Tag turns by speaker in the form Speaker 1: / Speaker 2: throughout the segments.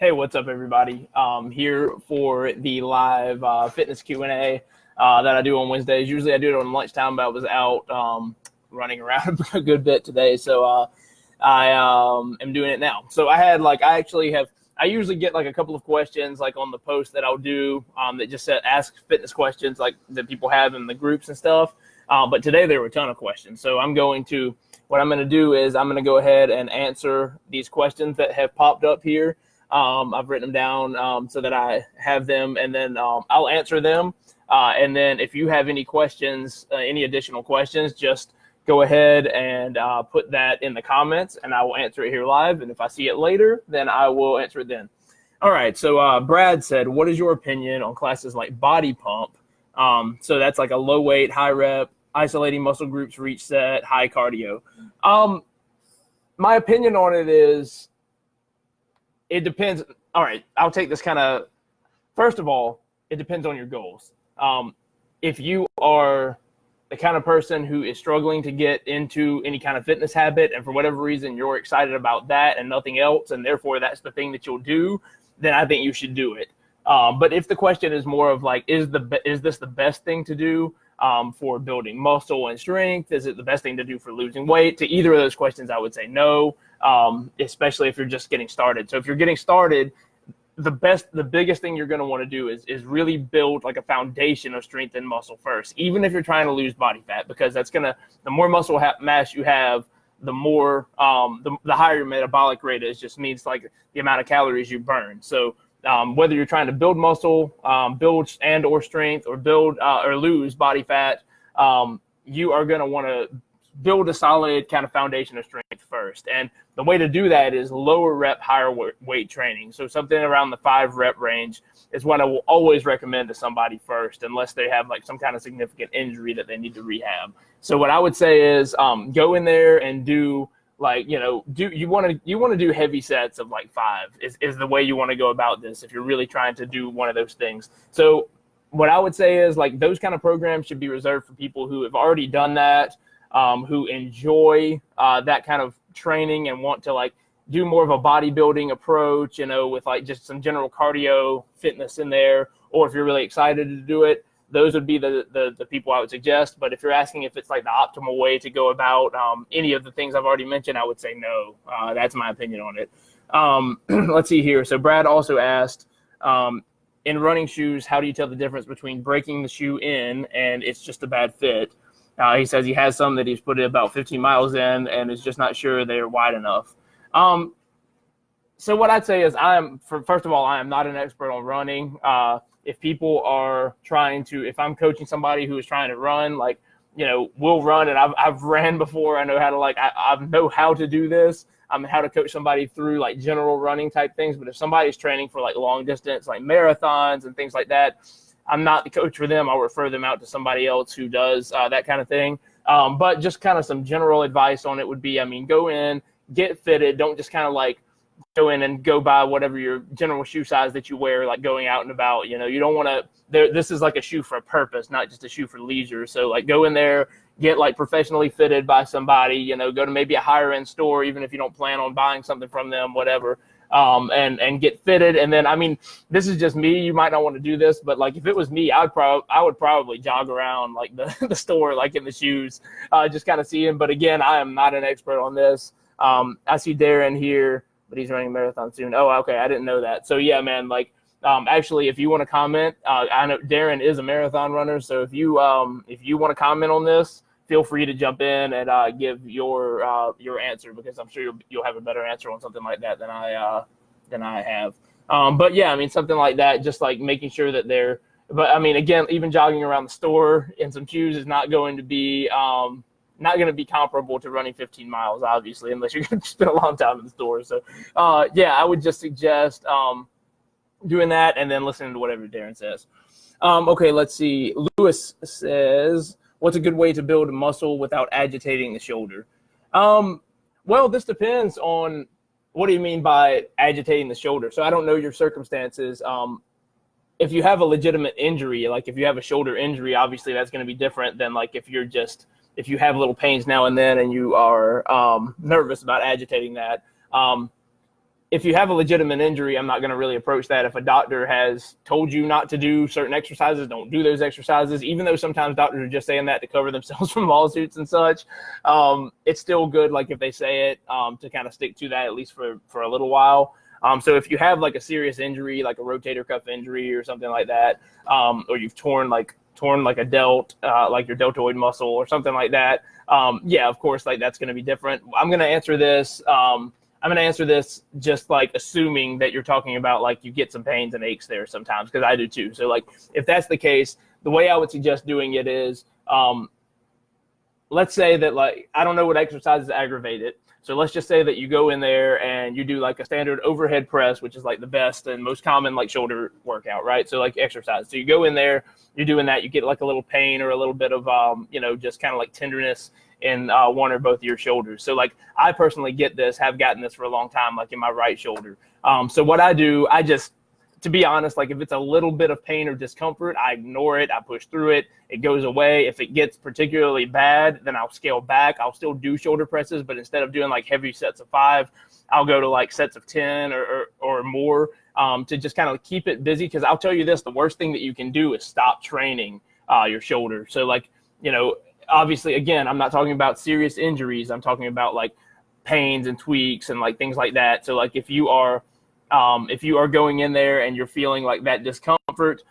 Speaker 1: Hey, what's up, everybody? Here for the live fitness Q&A that I do on Wednesdays. Usually I do it on lunchtime, but I was out running around a good bit today, so I am doing it now. So I usually get like a couple of questions like on the post that I'll do that just said ask fitness questions like that people have in the groups and stuff. But today there were a ton of questions, so what I'm going to do is I'm going to go ahead and answer these questions that have popped up here. I've written them down so that I have them, and then I'll answer them. And then if you have any questions, any additional questions, just go ahead and put that in the comments, and I will answer it here live. And if I see it later, then I will answer it then. All right, so Brad said, what is your opinion on classes like body pump? So that's like a low weight, high rep, isolating muscle groups for each set, high cardio. My opinion on it is, it depends. All right, I'll take this first of all, it depends on your goals. If you are the kind of person who is struggling to get into any kind of fitness habit, and for whatever reason you're excited about that and nothing else, and therefore that's the thing that you'll do, then I think you should do it. But if the question is more of like, is this the best thing to do for building muscle and strength? Is it the best thing to do for losing weight? To either of those questions, I would say no, especially if you're just getting started. So if you're getting started, the biggest thing you're going to want to do is really build like a foundation of strength and muscle first, even if you're trying to lose body fat, because the more muscle mass you have, the more the higher your metabolic rate is. Just means like the amount of calories you burn. So whether you're trying to build muscle, build and or strength, or build or lose body fat, you are going to want to build a solid kind of foundation of strength first. And the way to do that is lower rep, higher weight training. So something around the 5 rep range is what I will always recommend to somebody first, unless they have like some kind of significant injury that they need to rehab. So what I would say is go in there and do like, you want to do heavy sets of like 5 is the way you want to go about this if you're really trying to do one of those things. So what I would say is like those kind of programs should be reserved for people who have already done that, who enjoy that kind of training and want to like do more of a bodybuilding approach, with like just some general cardio fitness in there. Or if you're really excited to do it, those would be the people I would suggest. But if you're asking if it's like the optimal way to go about any of the things I've already mentioned, I would say no. That's my opinion on it. Let's see here. So Brad also asked, in running shoes, how do you tell the difference between breaking the shoe in and it's just a bad fit? He says he has some that he's put about 15 miles in and is just not sure they're wide enough. So what I'd say is first of all, I am not an expert on running. If people are if I'm coaching somebody who is trying to run, like, we'll run, and I've ran before. I know how to I know how to do this. How to coach somebody through like general running type things. But if somebody's training for like long distance, like marathons and things like that, I'm not the coach for them. I'll refer them out to somebody else who does that kind of thing. But just kind of some general advice on it would be, go in, get fitted. Don't just kind of like go in and go by whatever your general shoe size that you wear, like going out and about. You don't want to, this is like a shoe for a purpose, not just a shoe for leisure. So like go in there, get like professionally fitted by somebody, go to maybe a higher end store, even if you don't plan on buying something from them, whatever. And get fitted. And then, this is just me. You might not want to do this, but like if it was me, I would probably jog around like the store, like in the shoes, just kind of seeing. But again, I am not an expert on this. I see Darren here, but he's running a marathon soon. Oh, okay. I didn't know that. So yeah, man, like, actually, if you want to comment, I know Darren is a marathon runner. So if you want to comment on this, feel free to jump in and give your answer, because I'm sure you'll have a better answer on something like that than I have. But yeah, something like that, just like making sure that they're. But again, even jogging around the store in some shoes is not going to be comparable to running 15 miles, obviously, unless you're going to spend a long time in the store. So yeah, I would just suggest doing that and then listening to whatever Darren says. Okay, let's see. Lewis says, what's a good way to build muscle without agitating the shoulder? Well, this depends on what do you mean by agitating the shoulder. So I don't know your circumstances. If you have a legitimate injury, like if you have a shoulder injury, obviously that's going to be different than like if you have little pains now and then and you are nervous about agitating that. if you have a legitimate injury, I'm not going to really approach that. If a doctor has told you not to do certain exercises, don't do those exercises, even though sometimes doctors are just saying that to cover themselves from lawsuits and such. It's still good, like if they say it, to kind of stick to that at least for a little while. So if you have like a serious injury, like a rotator cuff injury or something like that, or you've torn like a delt, like your deltoid muscle or something like that, yeah, of course, like that's going to be different. I'm going to answer this. I'm going to answer this just like assuming that you're talking about like you get some pains and aches there sometimes, because I do too. So like if that's the case, the way I would suggest doing it is, let's say that like, I don't know what exercises aggravate it. So let's just say that you go in there and you do like a standard overhead press, which is like the best and most common like shoulder workout, right? So like exercise. So you go in there, you're doing that, you get like a little pain or a little bit of, just kind of like tenderness in one or both of your shoulders. So like I personally have gotten this for a long time, like in my right shoulder. So what I do, to be honest, like if it's a little bit of pain or discomfort, I ignore it. I push through it. It goes away. If it gets particularly bad, then I'll scale back. I'll still do shoulder presses, but instead of doing like heavy sets of 5, I'll go to like sets of 10 or more, to just kind of keep it busy. Because I'll tell you this, the worst thing that you can do is stop training your shoulder. So like, obviously, again, I'm not talking about serious injuries. I'm talking about like pains and tweaks and like things like that. So like if you are going in there and you're feeling like that discomfort,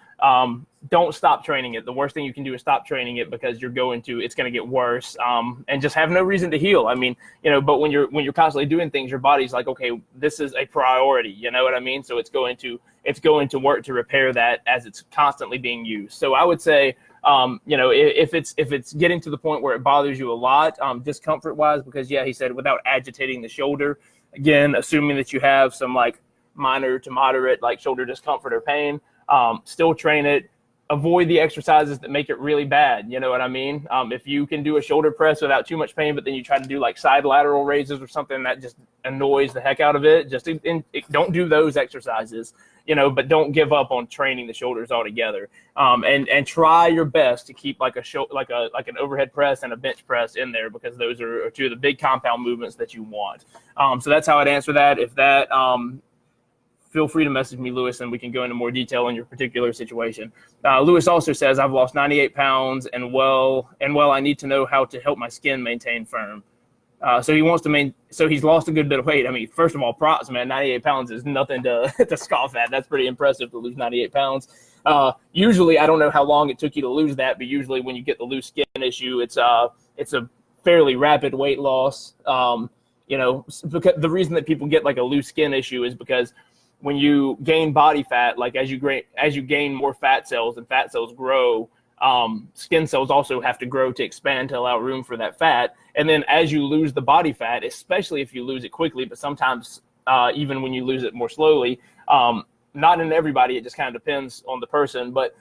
Speaker 1: don't stop training it. The worst thing you can do is stop training it, because it's going to get worse, and just have no reason to heal. I mean, but when you're constantly doing things, your body's like, okay, this is a priority. You know what I mean? So it's going to work to repair that as it's constantly being used. So I would say, if it's getting to the point where it bothers you a lot, discomfort wise, because he said without agitating the shoulder, again, assuming that you have some like minor to moderate like shoulder discomfort or pain, still train it. Avoid the exercises that make it really bad. You know what I mean? If you can do a shoulder press without too much pain, but then you try to do like side lateral raises or something that just annoys the heck out of it, don't do those exercises, but don't give up on training the shoulders altogether. And try your best to keep like an overhead press and a bench press in there, because those are two of the big compound movements that you want. So that's how I'd answer that. If that, feel free to message me, Lewis, and we can go into more detail on your particular situation. Lewis also says, I've lost 98 pounds and I need to know how to help my skin maintain firm. So he's lost a good bit of weight. I mean, first of all, props, man. 98 pounds is nothing to scoff at. That's pretty impressive to lose 98 pounds. Usually, I don't know how long it took you to lose that, but usually when you get the loose skin issue, it's a fairly rapid weight loss. Because the reason that people get like a loose skin issue is because when you gain body fat, like as you gain more fat cells and fat cells grow, skin cells also have to grow to expand to allow room for that fat. And then as you lose the body fat, especially if you lose it quickly, but sometimes even when you lose it more slowly, not in everybody, it just kind of depends on the person, but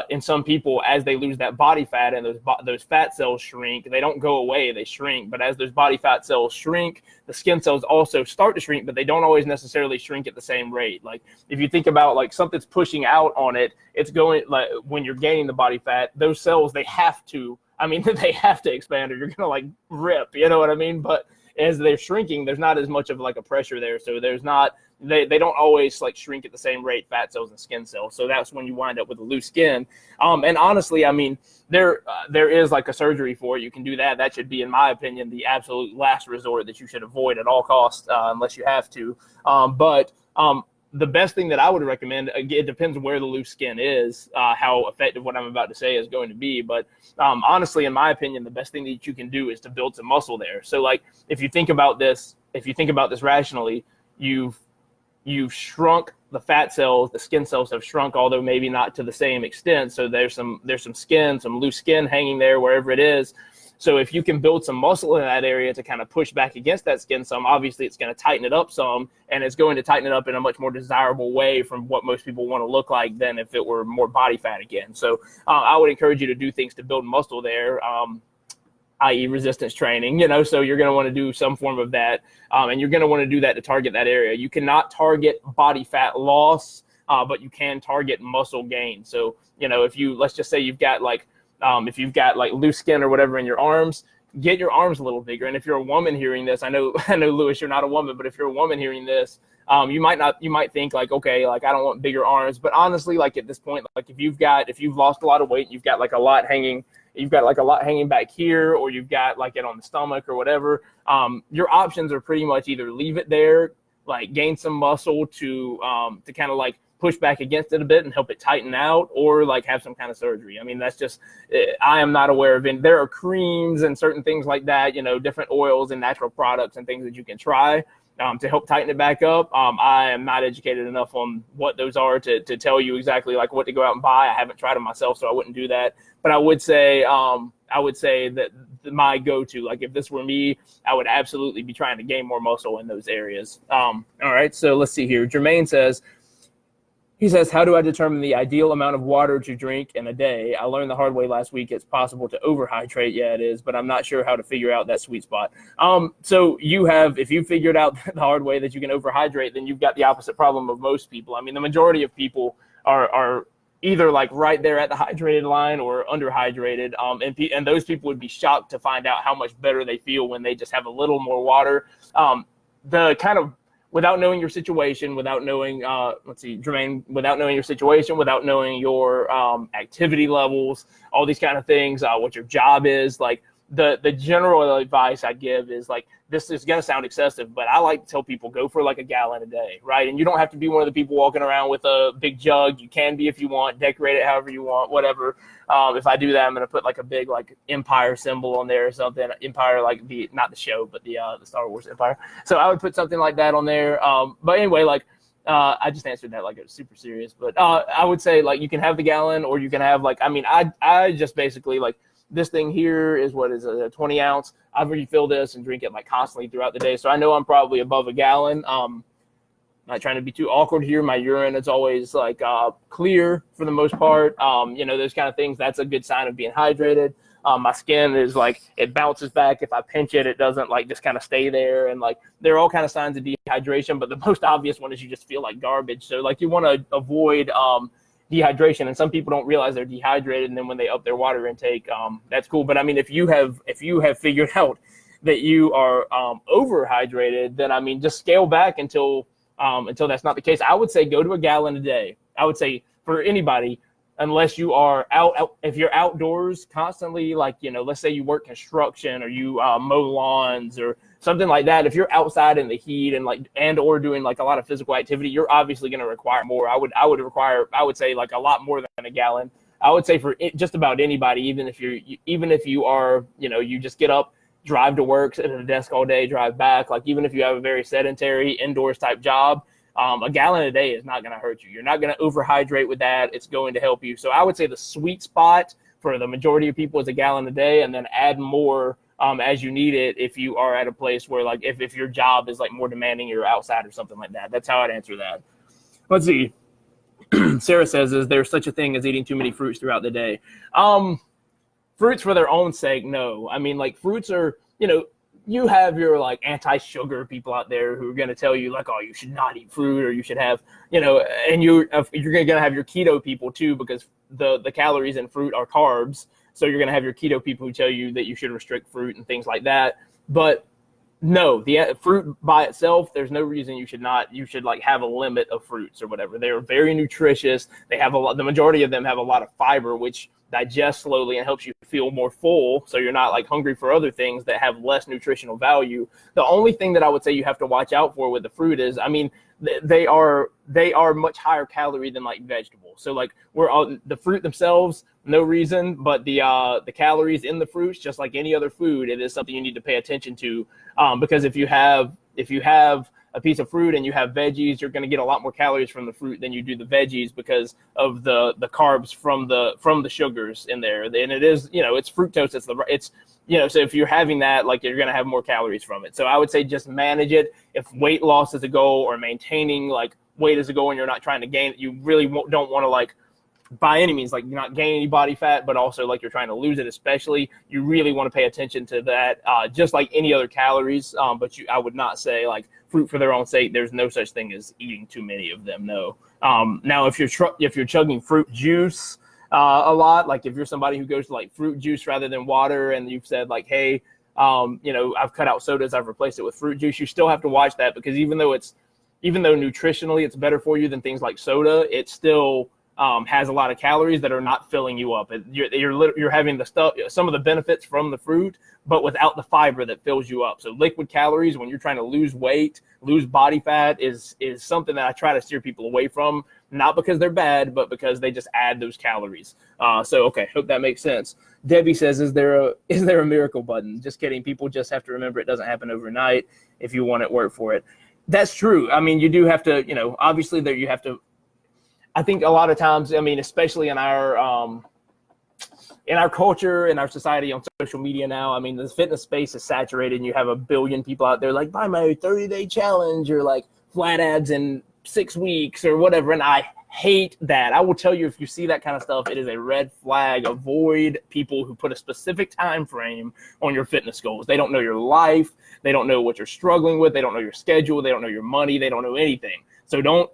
Speaker 1: in some people, as they lose that body fat and those fat cells shrink, they don't go away, they shrink. But as those body fat cells shrink, the skin cells also start to shrink, but they don't always necessarily shrink at the same rate. Like if you think about like something's pushing out on it, it's going like when you're gaining the body fat, those cells, they have to expand or you're going to like rip, you know what I mean? But as they're shrinking, there's not as much of like a pressure there. So they don't always like shrink at the same rate, fat cells and skin cells. So that's when you wind up with a loose skin. And honestly, I mean, there is like a surgery for it. You can do that. That should be, in my opinion, the absolute last resort that you should avoid at all costs, unless you have to. But the best thing that I would recommend, it depends on where the loose skin is, how effective what I'm about to say is going to be. But honestly, in my opinion, the best thing that you can do is to build some muscle there. So like, if you think about this rationally, you've shrunk the fat cells, the skin cells have shrunk, although maybe not to the same extent. So there's some skin, some loose skin hanging there wherever it is. So if you can build some muscle in that area to kind of push back against that skin some, obviously it's going to tighten it up some, and it's going to tighten it up in a much more desirable way from what most people want to look like than if it were more body fat again. So I would encourage you to do things to build muscle there, i.e. resistance training, so you're going to want to do some form of that. And you're going to want to do that to target that area. You cannot target body fat loss, but you can target muscle gain. So, let's just say you've got like, if you've got like loose skin or whatever in your arms, get your arms a little bigger. And if you're a woman hearing this, I know, Lewis, you're not a woman, but if you're a woman hearing this, You might think like, okay, like I don't want bigger arms, but honestly, like at this point, like if you've lost a lot of weight, and you've got like a lot hanging back here, or you've got like it on the stomach or whatever, your options are pretty much either leave it there, like gain some muscle to kind of like push back against it a bit and help it tighten out, or like have some kind of surgery. I mean, that's just, I am not aware of it. There are creams and certain things like that, different oils and natural products and things that you can try to help tighten it back up. I am not educated enough on what those are to tell you exactly like what to go out and buy. I haven't tried it myself, so I wouldn't do that. But I would say that my go-to, like if this were me, I would absolutely be trying to gain more muscle in those areas. All right, so let's see here. Jermaine says, how do I determine the ideal amount of water to drink in a day? I learned the hard way last week. It's possible to overhydrate. Yeah, it is, but I'm not sure how to figure out that sweet spot. So if you figured out the hard way that you can overhydrate, then you've got the opposite problem of most people. I mean, the majority of people are either like right there at the hydrated line or underhydrated. And those people would be shocked to find out how much better they feel when they just have a little more water. Without knowing your situation, without knowing, Jermaine, without knowing your situation, without knowing your activity levels, all these kind of things, what your job is, like the general advice I give is like, this is going to sound excessive, but I like to tell people go for like a gallon a day, right? And you don't have to be one of the people walking around with a big jug. You can be if you want, decorate it however you want, whatever. If I do that, I'm going to put like a big like Empire symbol on there or something. Empire, like not the show, but the Star Wars Empire. So I would put something like that on there. But anyway, like I just answered that like it was super serious. But I would say like you can have the gallon, or you can have like, I mean, I just basically like, this thing here is what is a 20 ounce. I refill this and drink it like constantly throughout the day. So I know I'm probably above a gallon. Not trying to be too awkward here. My urine is always like clear for the most part. Those kind of things. That's a good sign of being hydrated. My skin is like, it bounces back. If I pinch it, it doesn't like just kind of stay there. And like, there are all kind of signs of dehydration, but the most obvious one is you just feel like garbage. So like you want to avoid dehydration, and some people don't realize they're dehydrated, and then when they up their water intake, that's cool. But I mean, if you have figured out that you are overhydrated, then I mean, just scale back until that's not the case. I would say go to a gallon a day. I would say for anybody, unless you are out if you're outdoors constantly, like let's say you work construction or you mow lawns or something like that. If you're outside in the heat and or doing like a lot of physical activity, you're obviously going to require more. I would say like a lot more than a gallon. I would say for just about anybody, even if you are, you just get up, drive to work, sit at a desk all day, drive back. Like even if you have a very sedentary indoors type job, a gallon a day is not going to hurt you. You're not going to overhydrate with that. It's going to help you. So I would say the sweet spot for the majority of people is a gallon a day, and then add more as you need it if you are at a place where like if your job is like more demanding, you're outside or something like that. That's how I'd answer that. Let's see. Sarah says, is there such a thing as eating too many fruits throughout the day? Fruits for their own sake, no. I mean, like fruits are, you have your like anti-sugar people out there who are going to tell you like, oh, you should not eat fruit, or you should have, and you're going to have your keto people too, because the calories in fruit are carbs. So you're going to have your keto people who tell you that you should restrict fruit and things like that. But no, the fruit by itself, there's no reason you should like have a limit of fruits or whatever. They're very nutritious. They have the majority of them have a lot of fiber, which digests slowly and helps you feel more full. So you're not like hungry for other things that have less nutritional value. The only thing that I would say you have to watch out for with the fruit is, I mean, they are much higher calorie than like vegetables. So like the fruit themselves, no reason, but the calories in the fruits, just like any other food, it is something you need to pay attention to. Because if you have a piece of fruit and you have veggies, you're going to get a lot more calories from the fruit than you do the veggies because of the carbs from the sugars in there. And it is, it's fructose. So if you're having that, like you're going to have more calories from it. So I would say just manage it. If weight loss is a goal, or maintaining like weight is a goal, and you're not trying to gain, you really don't want to like by any means, like you're not gaining any body fat, but also like you're trying to lose it, especially, you really want to pay attention to that, just like any other calories. But I would not say like fruit for their own sake. There's no such thing as eating too many of them. No. Now, if you're chugging fruit juice a lot, like if you're somebody who goes to like fruit juice rather than water, and you've said like, hey, I've cut out sodas, I've replaced it with fruit juice, you still have to watch that, because even though it's even though nutritionally it's better for you than things like soda, it still has a lot of calories that are not filling you up. You're having some of the benefits from the fruit, but without the fiber that fills you up. So liquid calories, when you're trying to lose weight, lose body fat, is something that I try to steer people away from, not because they're bad, but because they just add those calories. Okay, hope that makes sense. Debbie says, is there a miracle button? Just kidding. People just have to remember it doesn't happen overnight. If you want it, work for it. That's true. I mean, you do have to, obviously there you have to. I think a lot of times, I mean, especially in our culture, in our society, on social media now, I mean, the fitness space is saturated, and you have a billion people out there like, buy my 30-day challenge, or like flat abs in 6 weeks or whatever. And I hate that. I will tell you, if you see that kind of stuff, it is a red flag. Avoid people who put a specific time frame on your fitness goals. They don't know your life. They don't know what you're struggling with. They don't know your schedule. They don't know your money. They don't know anything. So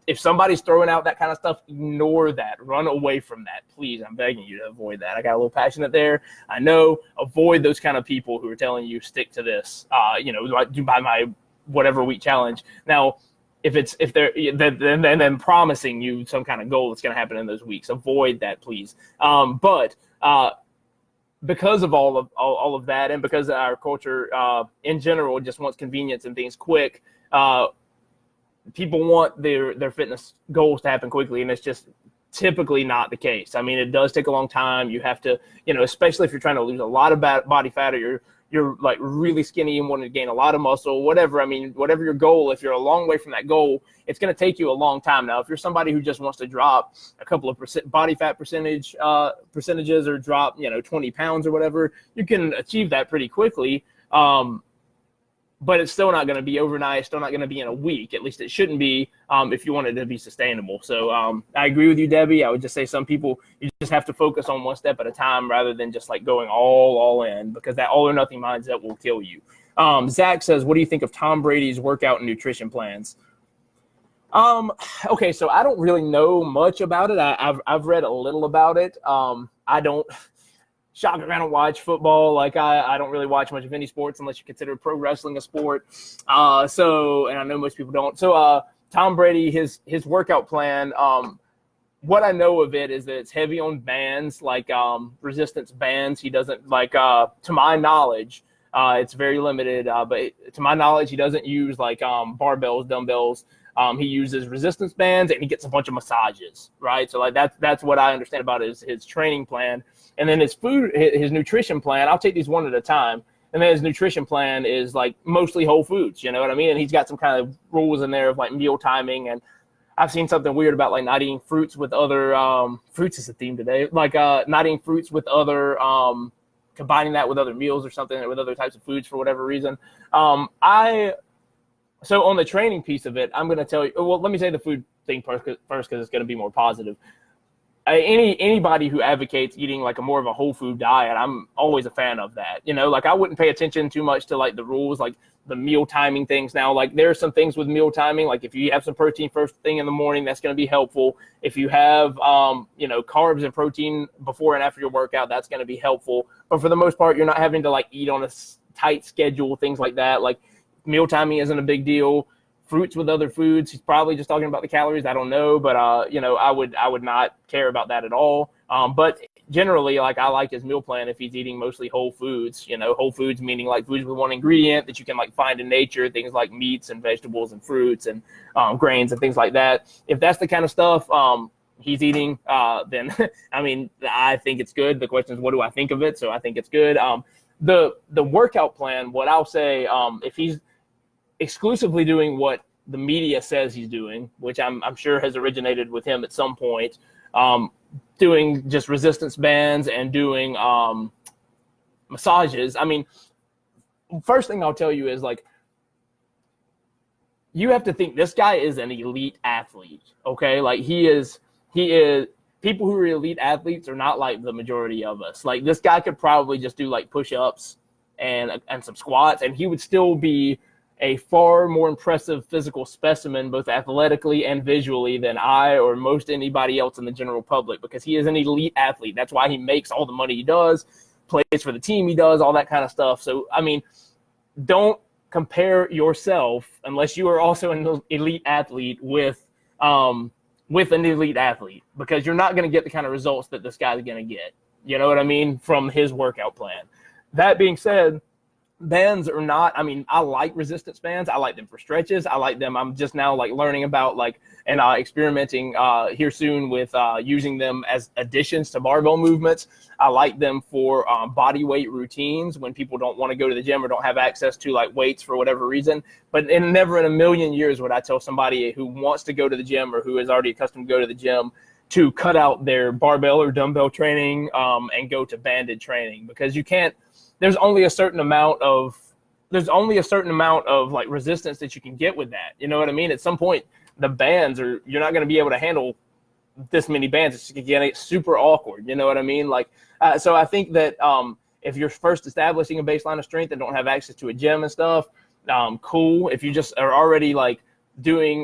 Speaker 1: if somebody's throwing out that kind of stuff, ignore that. Run away from that. Please, I'm begging you to avoid that. I got a little passionate there. I know. Avoid those kind of people who are telling you stick to this. Do by my whatever week challenge. Now, if they're then promising you some kind of goal that's going to happen in those weeks, avoid that, please. But because of all of that, and because our culture in general just wants convenience and things quick, people want their fitness goals to happen quickly, and it's just typically not the case. I mean, it does take a long time. You have to, especially if you're trying to lose a lot of body fat, or you're like really skinny and wanting to gain a lot of muscle, whatever. I mean, whatever your goal, if you're a long way from that goal, it's going to take you a long time. Now, if you're somebody who just wants to drop a couple of body fat percentages, or drop, 20 pounds or whatever, you can achieve that pretty quickly. But it's still not going to be overnight. It's still not going to be in a week. At least it shouldn't be if you want it to be sustainable. So I agree with you, Debbie. I would just say some people, you just have to focus on one step at a time rather than just like going all in, because that all or nothing mindset will kill you. Zach says, what do you think of Tom Brady's workout and nutrition plans? Okay, so I don't really know much about it. I've read a little about it. I don't watch football. Like I don't really watch much of any sports unless you consider pro wrestling a sport. And I know most people don't. So Tom Brady, his workout plan, what I know of it is that it's heavy on bands, like resistance bands. He doesn't to my knowledge, it's very limited. But to my knowledge, he doesn't use like barbells, dumbbells. He uses resistance bands, and he gets a bunch of massages, right? So like that's what I understand about his training plan. And then his nutrition plan, I'll take these one at a time. And then his nutrition plan is like mostly whole foods, you know what I mean? And he's got some kind of rules in there of like meal timing. And I've seen something weird about like not eating fruits with other, fruits is a theme today, like not eating fruits with other, combining that with other meals or something, with other types of foods for whatever reason. So on the training piece of it, I'm going to tell you, well, let me say the food thing first because it's going to be more positive. Anybody who advocates eating like a more of a whole food diet, I'm always a fan of that. Like I wouldn't pay attention too much to like the rules, like the meal timing things. Now, like there are some things with meal timing, like if you have some protein first thing in the morning, that's going to be helpful. If you have, carbs and protein before and after your workout, that's going to be helpful. But for the most part, you're not having to like eat on a tight schedule, things like that. Like meal timing isn't a big deal. Fruits with other foods, he's probably just talking about the calories. I don't know, but I would not care about that at all. But generally, like I like his meal plan if he's eating mostly whole foods. Whole foods meaning like foods with one ingredient that you can like find in nature, things like meats and vegetables and fruits and grains and things like that. If that's the kind of stuff he's eating, then I mean, I think it's good. The question is, what do I think of it? So I think it's good. The workout plan, what I'll say, if he's exclusively doing what the media says he's doing, which I'm sure has originated with him at some point, doing just resistance bands and doing massages. I mean, first thing I'll tell you is like, you have to think this guy is an elite athlete, okay? Like he is people who are elite athletes are not like the majority of us. Like this guy could probably just do like push-ups and some squats, and he would still be a far more impressive physical specimen, both athletically and visually, than I or most anybody else in the general public, because he is an elite athlete. That's why he makes all the money he does, plays for the team he does, all that kind of stuff. So, I mean, don't compare yourself, unless you are also an elite athlete, with an elite athlete, because you're not going to get the kind of results that this guy's going to get. You know what I mean? From his workout plan. That being said, bands are not, I mean, I like resistance bands. I like them for stretches. I like them. I'm just now like learning about and experimenting here soon with using them as additions to barbell movements. I like them for body weight routines when people don't want to go to the gym or don't have access to like weights for whatever reason. But never in a million years would I tell somebody who wants to go to the gym or who is already accustomed to go to the gym to cut out their barbell or dumbbell training and go to banded training, because you can't. There's only a certain amount of like resistance that you can get with that. You know what I mean? At some point, the bands you're not going to be able to handle this many bands. It's going to get super awkward. You know what I mean? So I think that if you're first establishing a baseline of strength and don't have access to a gym and stuff, cool. If you just are already like doing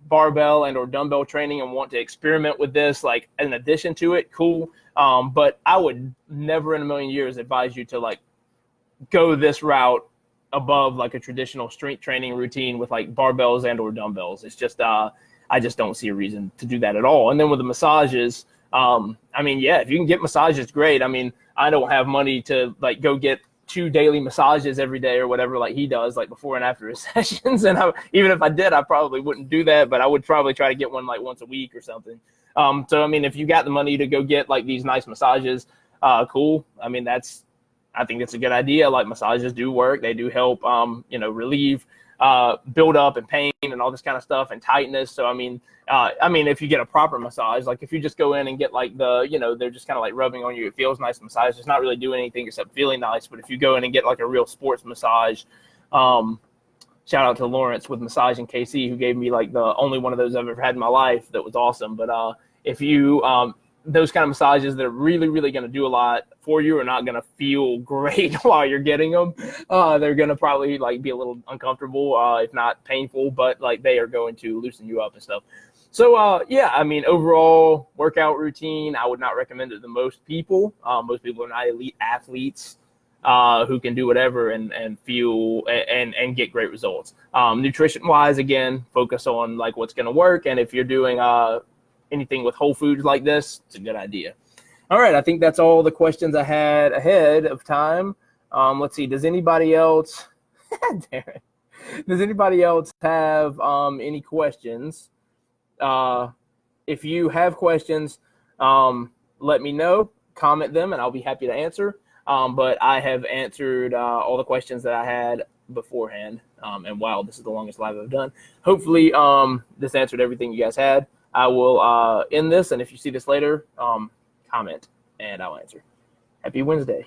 Speaker 1: barbell and or dumbbell training and want to experiment with this, like in addition to it, cool. But I would never in a million years advise you to like go this route above like a traditional strength training routine with like barbells and or dumbbells. It's just I just don't see a reason to do that at all. And then with the massages, I mean, yeah, if you can get massages, great. I mean, I don't have money to like go get 2 daily massages every day or whatever like he does, like before and after his sessions. And even if I did, I probably wouldn't do that, but I would probably try to get one like once a week or something. So I mean, if you got the money to go get like these nice massages, cool. I mean, I think that's a good idea. Like massages do work. They do help, relieve build up and pain and all this kind of stuff and tightness. So, I mean, if you get a proper massage, like if you just go in and get like they're just kind of like rubbing on you, it feels nice massage. It's not really doing anything except feeling nice. But if you go in and get like a real sports massage, shout out to Lawrence with Massage in KC, who gave me like the only one of those I've ever had in my life. That was awesome. But if you, those kind of massages that are really, really going to do a lot for you are not going to feel great while you're getting them. They're going to probably like be a little uncomfortable, if not painful, but like they are going to loosen you up and stuff. So, yeah, I mean, overall workout routine, I would not recommend it to most people. Most people are not elite athletes who can do whatever and feel and get great results. Nutrition wise, again, focus on like what's going to work. And if you're doing anything with whole foods like this, it's a good idea. All right, I think that's all the questions I had ahead of time. Let's see, does anybody else Darren, does anybody else have any questions? If you have questions, let me know, comment them, and I'll be happy to answer. But I have answered all the questions that I had beforehand. And wow, this is the longest live I've done. Hopefully this answered everything you guys had. I will end this, and if you see this later, comment, and I'll answer. Happy Wednesday.